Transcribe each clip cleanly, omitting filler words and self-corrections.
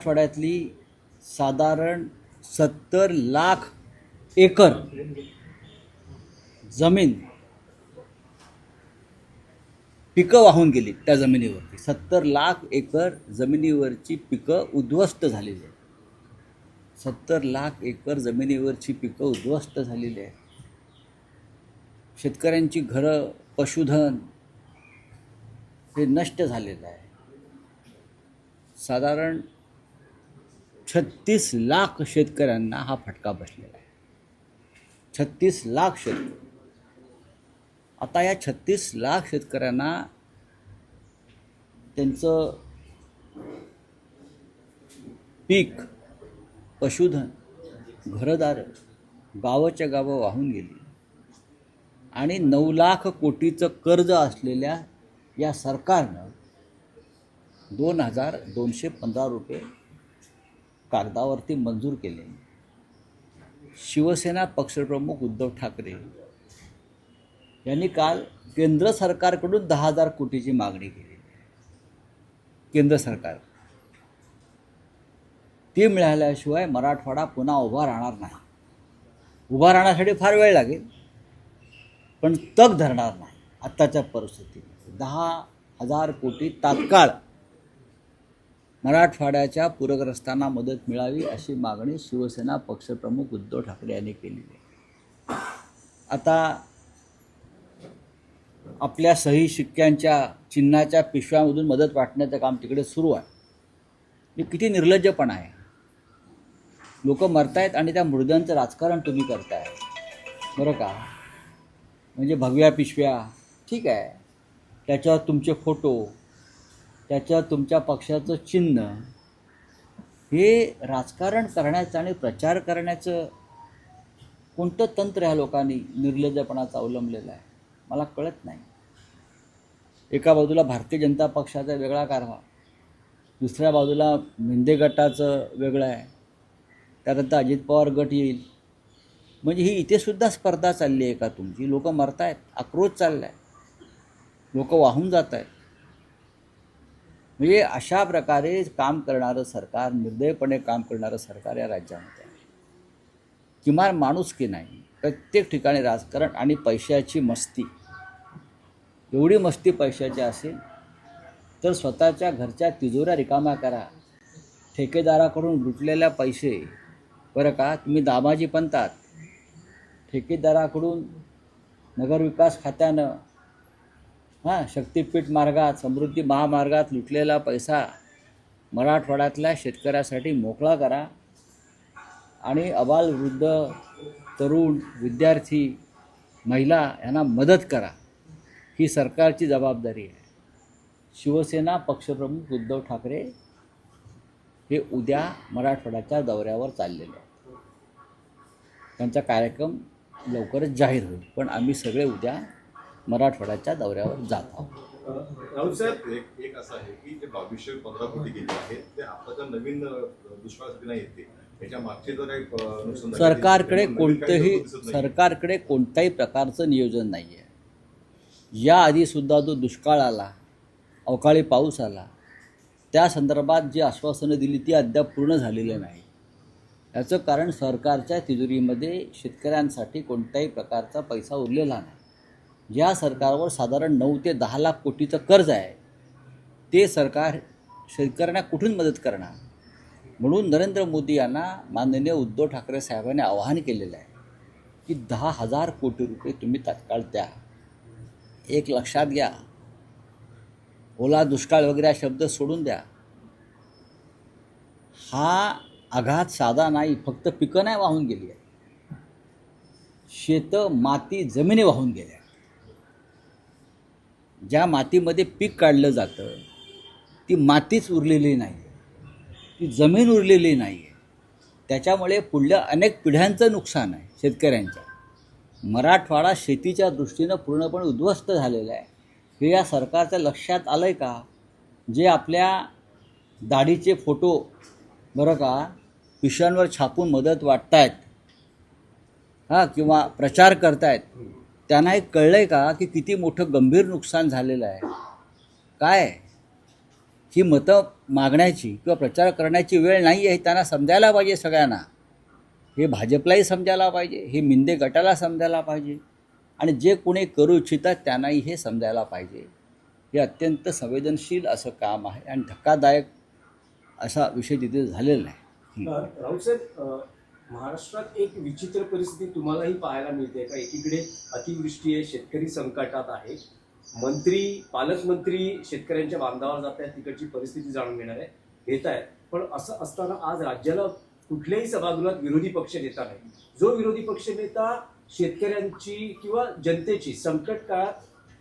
मराठवाड्यातली साधारण 70 लाख एकर जमीन पिकं वाहून गेली. त्या जमिनीवरती 70 लाख एकर जमिनीवरची पिकं उद्ध्वस्त झालेली आहेत. 70 लाख एकर जमिनीवरची पिकं उद्ध्वस्त झालेली आहेत. शेतकऱ्यांची घरं, पशुधन हे नष्ट झालेलं आहे. साधारण 36 लाख शेतकऱ्यांना हा फटका बसलेला आहे. 36 लाख शेतकरी. आता या 36 लाख शेतकऱ्यांना त्यांचं पीक, पशुधन, घरदार गावाच्या गावं वाहून गेली आणि 9 लाख कोटीचं कर्ज असलेल्या या सरकारनं 2,215 रुपये कागदावरती मंजूर केले. शिवसेना पक्षप्रमुख उद्धव ठाकरे यांनी काल केंद्र सरकारकडून 10,000 कोटीची मागणी केली. केंद्र सरकार ती मिळाल्याशिवाय मराठवाडा पुन्हा उभा राहणार नाही. उभा राहण्यासाठी फार वेळ लागेल, पण तग धरणार नाही. आत्ताच्या परिस्थितीत 10,000 कोटी तात्काळ मराठवाड्याच्या पूरग्रस्तांना मदत मिळावी अशी मागणी शिवसेना पक्षप्रमुख उद्धव ठाकरे यांनी केलेली आहे. आता आपल्या सही शिक्क्यांच्या चिन्हाच्या पिशव्यामधून मदत वाटण्याचं काम तिकडे सुरू आहे. हे किती निर्लज्जपणा आहे. लोक मरतायत आणि त्या मृद्यांचं राजकारण तुम्ही करताय, बरं का. म्हणजे भगव्या पिशव्या ठीक आहे, त्याच्यावर तुमचे फोटो, त्याच्यावर तुमच्या पक्षाचं चिन्ह, हे राजकारण करण्याचं आणि प्रचार करण्याचं कोणतं तंत्र ह्या लोकांनी निर्लज्जपणाचं अवलंबलेलं आहे मला कळत नाही. एका बाजूला भारतीय जनता पक्षाचा वेगळा कारभार, दुसऱ्या बाजूला मिंदे गटाचं वेगळं आहे, त्यानंतर अजित पवार गट येईल. म्हणजे ही इथेसुद्धा स्पर्धा चालली आहे का तुमची? लोक मरत आहेत, आक्रोश चालला आहे, लोक वाहून जात आहेत. म्हणजे अशा प्रकारे काम करणारं सरकार, निर्दयपणे काम करणारं सरकार या राज्यामध्ये आहे. किमान माणुसकी नाही, प्रत्येक ठिकाणी राजकारण आणि पैशाची मस्ती. एवढी मस्ती पैशाची असेल तर स्वतःच्या घरच्या तिजोऱ्या रिकाम्या करा. ठेकेदाराकडून लुटलेल्या पैसे, बरं का, तुम्ही दामाजी पंथात ठेकेदाराकडून नगरविकास खात्यानं शक्तिपीठ मार्गात, समृद्धी महामार्गात लुटलेला पैसा मराठवाड्यातल्या शेतकऱ्यासाठी मोकळा करा आणि अबालवृद्ध, तरुण, विद्यार्थी, महिला यांना मदत करा. ही सरकारची जबाबदारी आहे. शिवसेना पक्षप्रमुख उद्धव ठाकरे हे उद्या मराठवाड्याच्या दौऱ्यावर चाललेले आहेत. त्यांचा कार्यक्रम लवकरच जाहीर होईल, पण आम्ही सगळे उद्या मराठवाड्याच्या दौऱ्यावर जात आहोत. राहुल साहेब, एक असं आहे की जे 2215 कोटी गेले आहेत ते आताच्या नवीन दुष्काळासाठी नाही येते, त्याच्या मागचे जर एक नुकसान सरकारकडे कोणत्याही प्रकारचं नियोजन नाही आहे. याआधीसुद्धा जो दुष्काळ आला, अवकाळी पाऊस आला, त्या संदर्भात जी आश्वासनं दिली ती अद्याप पूर्ण झालेली नाही. याचं कारण सरकारच्या तिजोरीमध्ये शेतकऱ्यांसाठी कोणत्याही प्रकारचा पैसा उरलेला नाही. ज्या सरकारवर साधारण 9 ते 10 लाख कोटीचं कर्ज आहे, ते सरकार शेतकऱ्यांना कुठून मदत करणार? म्हणून नरेंद्र मोदी यांना माननीय उद्धव ठाकरे साहेबांनी आवाहन केलेलं आहे की 10,000 कोटी रुपये तुम्ही तात्काळ द्या. एक लक्षात घ्या, ओला दुष्काळ वगैरे हा शब्द सोडून द्या. हा आघात साधा नाही. फक्त पिकं नाही वाहून गेली आहे, शेतं, माती, जमिनी वाहून गेल्या. ज्या मातीमध्ये पीक काढलं जातं ती मातीच उरलेली नाही, ती जमीन उरलेली नाही आहे. त्याच्यामुळे पुढल्या अनेक पिढ्यांचं नुकसान आहे शेतकऱ्यांच्या. मराठवाडा शेतीच्या दृष्टीनं पूर्णपणे उद्ध्वस्त झालेला आहे. हे या सरकारच्या लक्षात आलं आहे का? जे आपल्या दाढीचे फोटो, बरं का, पिशव्यांवर छापून मदत वाटतायत किंवा प्रचार करतायत, त्यांना एक कळलं आहे का की किती मोठं गंभीर नुकसान झालेलं आहे? काय ही मतं मागण्याची किंवा प्रचार करण्याची वेळ नाही आहे, त्यांना समजायला पाहिजे सगळ्यांना. हे भाजपलाही समजायला पाहिजे, हे मिंदे गटाला समजायला पाहिजे, आणि जे कोणी करू इच्छितात त्यांनाही हे समजायला पाहिजे. हे अत्यंत संवेदनशील असं काम आहे आणि धक्कादायक असा विषय तिथे झालेला आहे. राऊत साहेब, महाराष्ट्रात एक विचित्र परिस्थिती तुम्हालाही पाहायला मिळते का? एकीकडे अतिवृष्टी आहे, शेतकरी संकटात आहे, मंत्री पालकमंत्री शेतकऱ्यांच्या बांधावर जात आहेत, तिकडची परिस्थिती जाणून घेणार आहे, घेत आहेत. पण असं असताना आज राज्याला कुठल्याही सभागृहात विरोधी पक्ष नेता नाही. जो विरोधी पक्ष नेता शेतकऱ्यांची किंवा जनतेची संकट काळात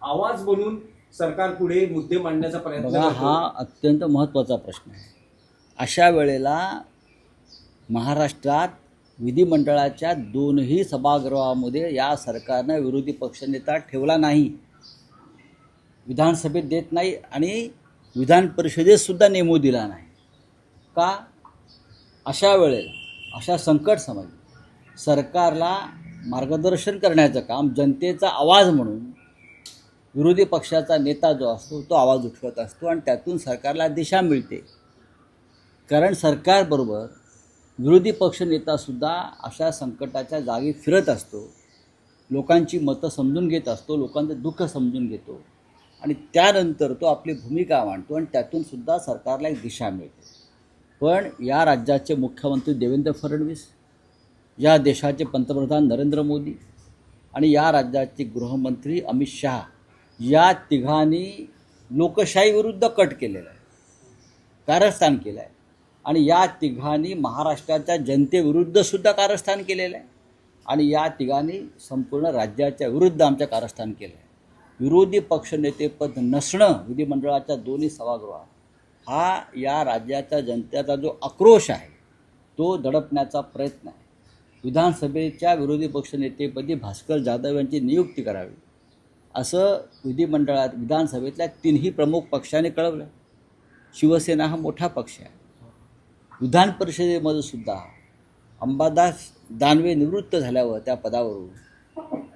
आवाज बनून सरकारपुढे मुद्दे मांडण्याचा प्रयत्न बघा, करतो. हा अत्यंत महत्त्वाचा प्रश्न आहे. अशा वेळेला महाराष्ट्रात विधिमंडळाच्या दोनही सभागृहामध्ये या सरकारनं विरोधी पक्षनेता ठेवला नाही, विधानसभेत देत नाही आणि विधान परिषदेतसुद्धा नेमू दिला नाही. का? अशा वेळेला, अशा संकट समयी सरकारला मार्गदर्शन करण्याचं काम, जनतेचा आवाज म्हणून विरोधी पक्षाचा नेता जो असतो तो आवाज उठवत असतो आणि त्यातून सरकारला दिशा मिळते. कारण सरकारबरोबर विरोधी पक्षनेतासुद्धा अशा संकटाच्या जागी फिरत असतो, लोकांची मतं समजून घेत असतो, लोकांचं दुःख समजून घेतो आणि त्यानंतर तो आपली भूमिका मांडतो आणि त्यातूनसुद्धा सरकारला एक दिशा मिळते. पण या राज्याचे मुख्यमंत्री देवेंद्र फडणवीस, या देशाचे पंतप्रधान नरेंद्र मोदी आणि या राज्याचे गृहमंत्री अमित शहा, या तिघांनी लोकशाहीविरुद्ध कट केलेला आहे, कारस्थान केलं आहे. आणि या तिघांनी महाराष्ट्राच्या जनतेविरुद्धसुद्धा कारस्थान केलेलं आहे आणि या तिघांनी संपूर्ण राज्याच्या विरुद्ध आमचं कारस्थान केलं आहे. विरोधी पक्षनेतेपद नसणं विधिमंडळाच्या दोन्ही सभागृहात हा या राज्याच्या जनतेचा जो आक्रोश आहे तो दडपण्याचा प्रयत्न आहे. विधानसभेच्या विरोधी पक्षनेतेपदी भास्कर जाधव यांची नियुक्ती करावी असं विधानसभेतल्या तिन्ही प्रमुख पक्षाने कळवलं. शिवसेना हा मोठा पक्ष आहे. विधान परिषदेमध्ये सुद्धा अंबादास दानवे निवृत्त झाल्यावर त्या पदावरून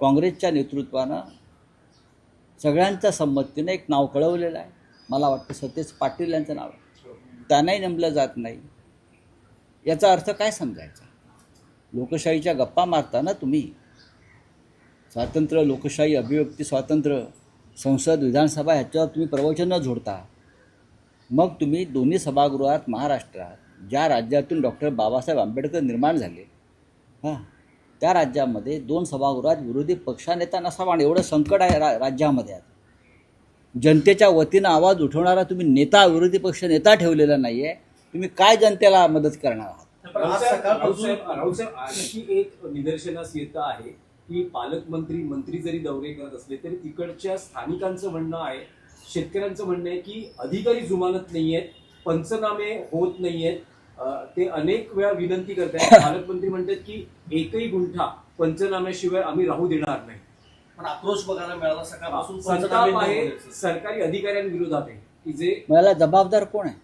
काँग्रेसच्या नेतृत्वानं सगळ्यांच्या संमतीनं एक नाव कळवलेलं आहे. मला वाटतं सतेज पाटील यांचं नाव आहे. त्यांनाही नेमलं जात नाही. याचा अर्थ काय समजायचा? लोकशाहीच्या गप्पा मारताना तुम्ही स्वातंत्र्य, लोकशाही, अभिव्यक्ती स्वातंत्र्य, संसद, विधानसभा ह्याच्यावर तुम्ही प्रवचनं जोडता. मग तुम्ही दोन्ही सभागृहात महाराष्ट्रात ज्या राज्यातून डॉक्टर बाबासाहेब आंबेडकर निर्माण झाले, त्या राज्यामध्ये दोन सभागृहात विरोधी पक्षनेता नसावा आणि एवढं संकट आहे राज्यामध्ये. जनतेच्या वतीनं आवाज उठवणारा तुम्ही नेता, विरोधी पक्ष नेता ठेवलेला नाही आहे. तुम्ही काय जनतेला मदत करणार आहात? राऊत साहेब, आणखी एक निदर्शनास येतं आहे की पालकमंत्री, मंत्री जरी दौरे करत असले तरी तिकडच्या स्थानिकांचं म्हणणं आहे, शेतकऱ्यांचं म्हणणं आहे की अधिकारी जुमानत नाही आहेत, पंचनामे होत नाही आहेत. ते अनेक वेळा विनंती करत आहेत. पालकमंत्री म्हणतात की एकही गुंठा पंचनाम्याशिवाय आम्ही राहू देणार नाही. पण आक्रोश बघायला मिळाला सकाळपासून. संताप आहे सरकारी अधिकाऱ्यांविरोधात आहे की जे मला जबाबदार कोण आहे?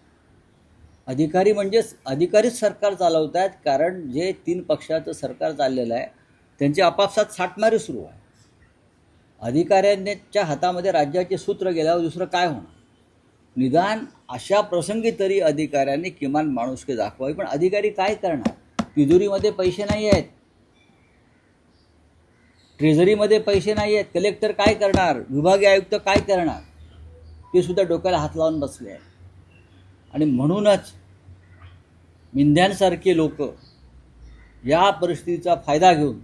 अधिकारी म्हणजेच अधिकारीच सरकार चालवत आहेत. कारण जे तीन पक्षाचं सरकार चाललेलं आहे त्यांची आपापसात साठमारी सुरू आहे. अधिकाऱ्यांच्या हातामध्ये राज्याचे सूत्र गेल्यावर दुसरं काय होणार? निदान अशा प्रसंगी तरी अधिकाऱ्यांनी किमान माणुसकी दाखवावी. पण अधिकारी काय करणार? तिजोरीमध्ये पैसे नाही आहेत, ट्रेझरीमध्ये पैसे नाही आहेत. कलेक्टर काय करणार? विभागीय आयुक्त काय करणार? ते सुद्धा डोक्याला हात लावून बसले आहेत. आणि म्हणूनच मिंध्यांसारखे लोक या परिस्थितीचा फायदा घेऊन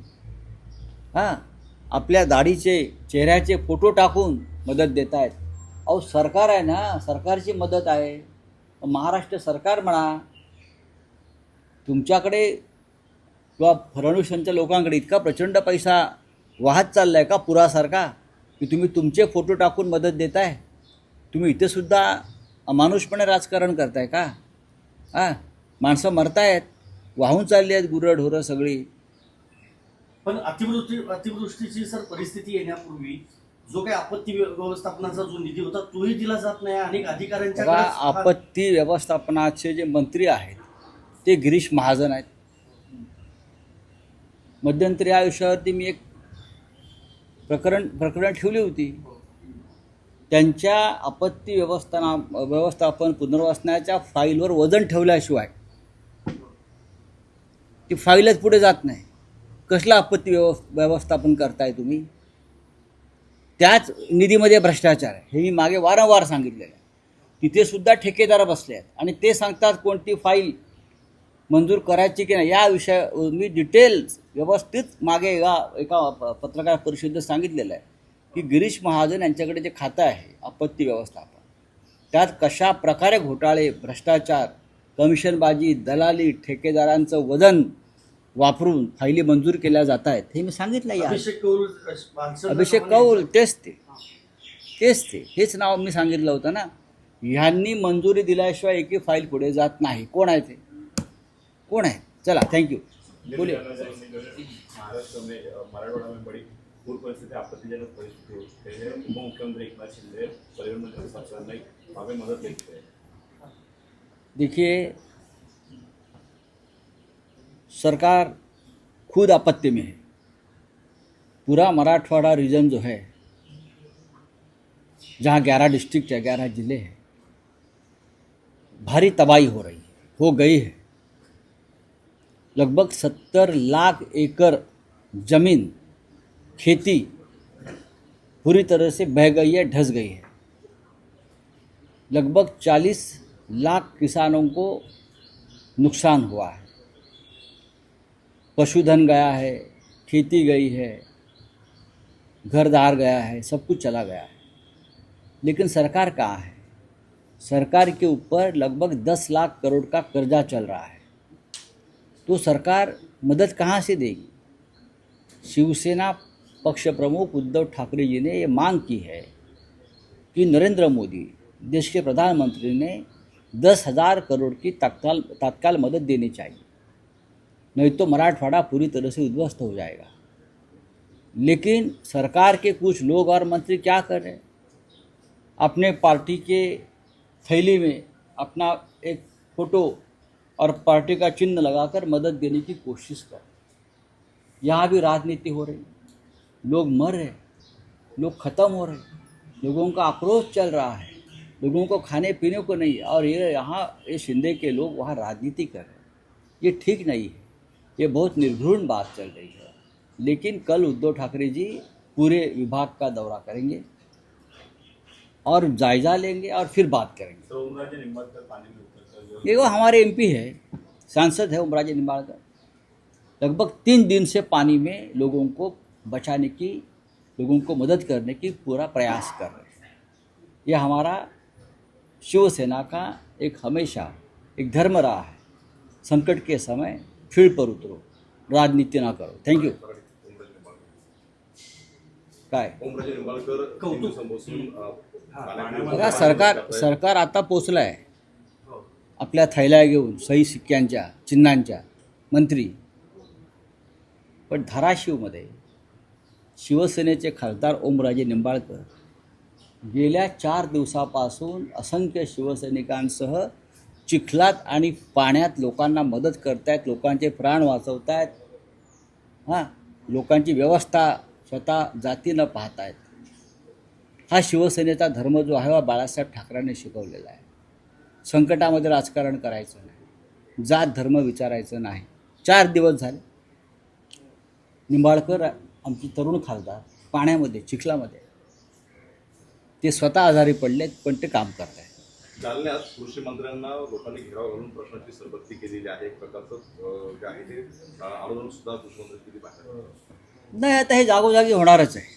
आपल्या दाढीचे, चेहऱ्याचे फोटो टाकून मदत देत आहेत. अहो, सरकार आहे ना, सरकारची मदत आहे. महाराष्ट्र सरकार म्हणा, तुमच्याकडे किंवा फडणवीसांच्या लोकांकडे इतका प्रचंड पैसा वाहत चालला आहे का पुरासारखा, की तुम्ही तुमचे फोटो टाकून मदत देताय? तुम्ही इथेसुद्धा अमानुषपणे राजकारण करताय का? माणसं मरतायत, वाहून चालली आहेत गुरंढोरं सगळी. पण अतिवृष्टीची सर परिस्थिती येण्यापूर्वी जो काही आपत्ती व्यवस्थापनाचा जो निधी होता तोही दिला जात नाही. अनेक अधिकाऱ्यांच्या आपत्ती व्यवस्थापनाचे जे मंत्री आहेत ते गिरीश महाजन आहेत. मध्यंतरी या विषयावरती मी एक प्रकरण ठेवली होती. त्यांच्या आपत्ती व्यवस्थापन पुनर्वसनाच्या फाईलवर वजन ठेवल्याशिवाय ती फाईलच पुढे जात नाही. कसलं आपत्ती व्यवस्थापन करताय तुम्ही? त्याच निधीमध्ये भ्रष्टाचार आहे, हे मी मागे वारंवार सांगितलेलं आहे. तिथे सुद्धा ठेकेदार बसले आहेत आणि ते सांगतात कोणती फाईल मंजूर करायची की नाही. या विषयावर मी डिटेल्स व्यवस्थित मागे एका पत्रकार परिषदेत सांगितलेलं आहे की गिरीश महाजन यांच्याकडे जे खातं आहे आपत्ती व्यवस्थापन, त्यात कशा प्रकारे घोटाळे, भ्रष्टाचार, कमिशनबाजी, दलाली, ठेकेदारांचं वजन वापरून फायली मंजूर केल्या जात आहेत, हे मी सांगितलं आहे. अभिषेक कौल हेच नाव मी सांगितलं होतं ना. ह्यांनी मंजुरी दिल्याशिवाय एकही फाईल पुढे जात नाही. कोण आहे ते? कोण आहे? चला, थँक्यू. बोलिए. महाराष्ट्र में मराठवाड़ा में बड़ी पूर्व परिस्थिति आपत्तिजनक परिस्थिति होती है. उप मुख्यमंत्री एकनाथ शिंदे परिवहन मंत्री साक्षात नहीं वहाँ पे मदद लेते हैं. देखिए, सरकार खुद आपत्ति में है. पूरा मराठवाड़ा रीजन जो है, जहाँ 11 डिस्ट्रिक्ट है, 11 ज़िले हैं, भारी तबाही हो रही है, हो गई है. लगभग 70 लाख एकड़ ज़मीन खेती पूरी तरह से बह गई है, ढस गई है. लगभग 40 लाख किसानों को नुकसान हुआ है. पशुधन गया है, खेती गई है, घरदार गया है, सब कुछ चला गया है. लेकिन सरकार कहाँ है? सरकार के ऊपर लगभग 10 लाख करोड़ का कर्जा चल रहा है. तो सरकार मदद कहाँ से देगी? शिवसेना पक्ष प्रमुख उद्धव ठाकरे जी ने ये मांग की है कि नरेंद्र मोदी देश के प्रधानमंत्री ने 10,000 करोड़ की तत्काल मदद देनी चाहिए, नहीं तो मराठवाड़ा पूरी तरह से उद्ध्वस्त हो जाएगा. लेकिन सरकार के कुछ लोग और मंत्री क्या कर रहे हैं? अपने पार्टी के थैली में अपना एक फोटो और पार्टी का चिन्ह लगाकर मदद देने की कोशिश कर. यहाँ भी राजनीति हो रही, लोग मर रहे, लोग ख़त्म हो रहे, लोगों का आक्रोश चल रहा है, लोगों को खाने पीने को नहीं, और ये शिंदे के लोग वहाँ राजनीति कर रहे हैं. ये ठीक नहीं है, ये बहुत निर्घृण बात चल रही है. लेकिन कल उद्धव ठाकरे जी पूरे विभाग का दौरा करेंगे और जायज़ा लेंगे और फिर बात करेंगे. तो ओमराजे निंबाळकर पानी में उतरकर जो ये वो हमारे एमपी है, सांसद है ओमराजे निंबाळकर. लगभग 3 दिन से पानी में लोगों को बचाने की, लोगों को मदद करने की पूरा प्रयास कर रहे हैं. ये हमारा शिवसेना का एक हमेशा एक धर्म रहा है. संकट के समय फील्ड पर उतरो, राजनीति ना करो. थँक्यू. काय ओमराजे निंबाळकर तीन दिवसांपासून बघा, सरकार आता पोचलं आहे आपल्या थैल्या घेऊन, सही शिक्क्यांच्या, चिन्हांच्या, मंत्री. पण धाराशिवमध्ये शिवसेनेचे खासदार ओमराजे निंबाळकर गेल्या 4 दिवसापासून असंख्य शिवसैनिकांसह चिखलात आणि पाण्यात लोकांना मदत करतायत, लोकांचे प्राण वाचवतायत. लोकांची व्यवस्था स्वतः जातीनं पाहतायत. हा शिवसेनेचा धर्म जो आहे, हा बाळासाहेब ठाकरेंनी शिकवलेला आहे. संकटामध्ये राजकारण करायचं नाही, जात धर्म विचारायचं नाही. 4 दिवस झाले निंबाळकर, आमचे तरुण खासदार, पाण्यामध्ये, चिखलामध्ये, ते स्वतः आजारी पडलेत, पण ते काम करत आहेत. जालन्यात कृषी मंत्र्यांना लोकांनी घेराव घालून प्रश्नाची सरबत्ती केलेली आहे. एक प्रकारचं जे आहे ते आंदोलन सुद्धा कृषी मंत्र्यांनी केली पाहिजे. नाही, आता हे जागोजागी होणारच आहे.